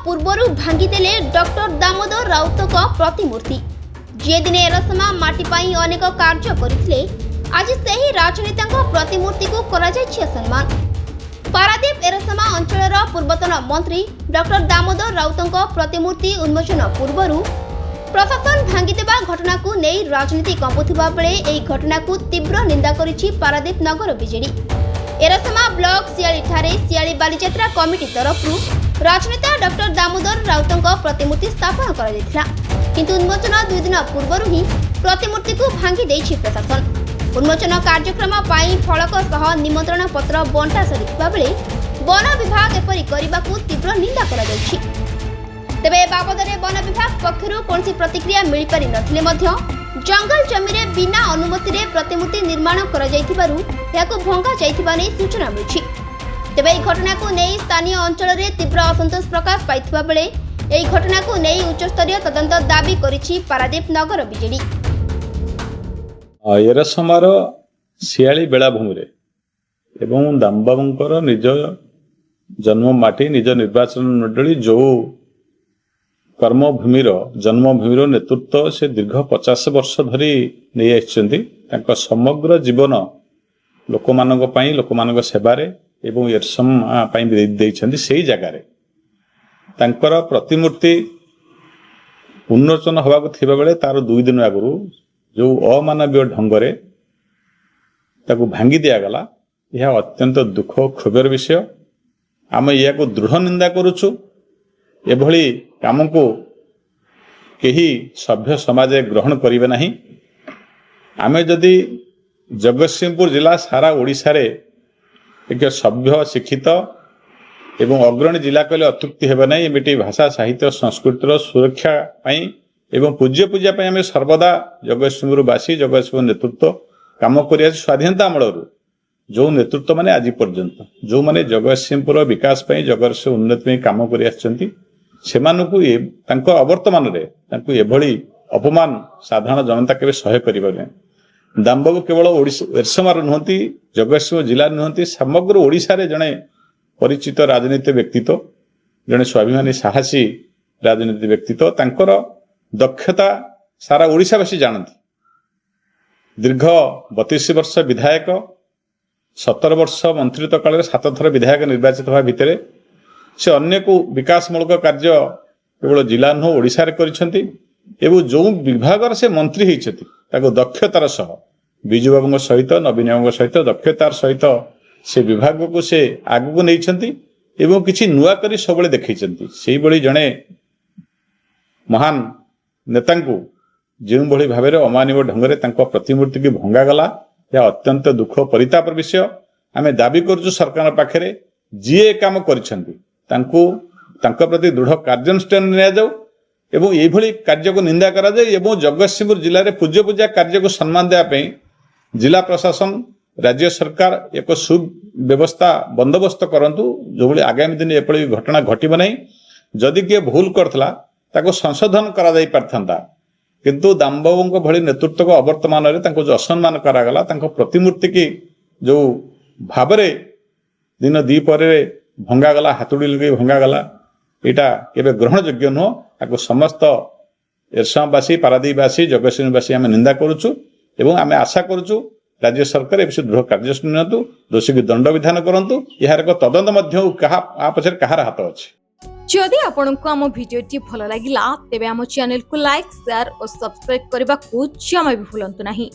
पूर्वरु भांगिदेले doctor Damodar राउतक प्रतिमूर्ति जे दिन एरसमा माटी पाई अनेक कार्य करथिले आज सही राजनेता प्रतिमूर्ति को करा जायछि सम्मान। पारादीप एरसमा अंचलर पूर्वतन मंत्री डॉक्टर दामोदर राउतक प्रतिमूर्ति उन्मोचन पूर्वरु प्रशासन भांगिदेवा घटना को नहीं राजनीति कंपुथिबा बेले एही घटना को तीव्र निंदा करिछि पारादीप नगर बीजेडी। एरसमा ब्लॉक सियाली ठारे सियाली बालीजात्रा कमिटी तरफ राजनेता डॉक्टर दामोदर राउतक प्रतिमूर्ति स्थापन करा जायथिला, किंतु उन्मोचन 2 दिन पूर्वरु ही प्रतिमूर्ति को भांगी देछि प्रशासन। उन्मोचन कार्यक्रम पाई फलक सह निमंत्रण पत्र बंटा सरिथिबा बेले वन विभाग एपरि करबाकू तीव्र निंदा करा जायछि। तेबे बाबदरे वन विभाग पक्षरु कोनसी प्रतिक्रिया मिली पारि नथिले मध्य जंगल जमी रे बिना अनुमति रे प्रतिमूर्ति निर्माण करा जायथिबारु याको भंगा जायथिबा नै सूचना मिलछि। तेबे एही घटना को नै स्थानीय अंचल रे तीव्र असंतोष प्रकाश पाइथिबा बेले एही घटना को नै उच्च स्तरीय तदंत दाबी करिछि पारादीप नगर बीजेडी। एरसमार सियाली बेलाभूमि रे एवं दामबाबुंकर निज जन्म माटी निज निर्वाचन मंडली जो कर्मभूमिर जन्मभूमिर नेतृत्व से दीर्घ 50 वर्ष धरी नहीं आइछन्ति। तांका समग्र जीवन लोकमानक पई लोकमानक सेवारे एवं एरसमा पई देइछन्ति। सेही जगह रे तांकर प्रतिमूर्ति उन्मोचन होबाक थिबा बेले तार 2 दिन आगु जो अमानवीय ढंगरे ताकू भांगी दिया गला, यह अत्यंत दुख क्षोभर विषय। आम या दृढ़ निंदा करुछु। एभली काम को कहीं सभ्य समाज ग्रहण करिवे नहीं। आमे जदि जगतसिंहपुर जिला सारा ओडिशा रे एक सभ्य शिक्षित एवं अग्रणी जिला कहले अत्युक्ति हेबे नहीं। एमिटी भाषा साहित्य संस्कृतिर सुरक्षा पाई एवं पूज्य पूजा पाई आमे सर्वदा जगतसिंहपुरवासी जगतसिंहपुर नेतृत्व काम करिया स्वाधीनता अमलरू जो नेतृत्व माने आज पर्यंत जो माने जगतसिंहपुर विकास पाई जगतसिंह उन्नति पाई काम करि आछन्ति सेमानकु तांको अवर्तमान रे तांको एभली अपमान साधारण जनता केबे सहाय करिबने। दामबाबू केवल एरसमार नुहंती जगतसिंह जिला नुहंती समग्र ओडिशा रे जणे परिचित राजनीतिक व्यक्तित्व जणे स्वाभिमानी साहसी राजनीतिक व्यक्तित्व। तांकर दक्षता सारा ओडिशावासी जानती। दीर्घ 32 वर्ष विधायक 17 वर्ष मंत्रित्व काल 7 थर विधायक निर्वाचित होगा भितर से अन्य को विकासमूलक कार्य केवल जिला नुह ओडिशा रे करिसेंती एवं जो विभाग से मंत्री होइछथि ताको दक्षतार सह बिजू बाबू सहित नवीन बाबू सहित दक्षतार सहित से विभाग को से आगु नहीं एवं किछि नुआ करी सबले देखैछंती। सेही बळी जणे महान नेता को जो भली भाव अमानवीय ढंग से प्रतिमूर्ति की भंगा गला, यह अत्यंत दुख परितापर विषय। आमे दाबी करूछु सरकार पाखरे जी काम करिसेंती तांको प्रति दृढ़ कार्यानुष्ठान निया जाऊ एवं एभली कार्य को निंदा करा जाए एवं जगतसिंहपुर जिले में पूज्य पूजा कार्य को सम्मान देवा पई जिला प्रशासन राज्य सरकार एक सुव्यवस्था बंदोबस्त करंतु जो भली आगामी दिन एपली घटना घटिबो नहीं। जदि किए भूल करथला ताको संशोधन करा जाई परथंता, किंतु दामबाबू भली नेतृत्व को अवर्तमान रे तांको जो असम्मान करागला तांको प्रतिमूर्ति की जो भावरे दिन दीपर भंगा गला हाथुड़ी लगे भंगा गला एटा केबे ग्रहण योग्य नुह। आको समस्त एरसमावासी पारादीपवासी जगतसिंहवासी आमे निंदा करूछु एवं आमे आशा करूछु राज्य सरकार ए विषय दृढ़ कार्यानुष्ठान नियंतु, दोषी की दंड विधान करंतु। यार एक तदंत मध्य कहा आपछे कहार हाथ अछि। जदि आपनको आम भिडियोटी भल लागिला तेबे आम चैनल को लाइक शेयर और सब्सक्राइब करबा को जमा भी भूलंतु नहीं।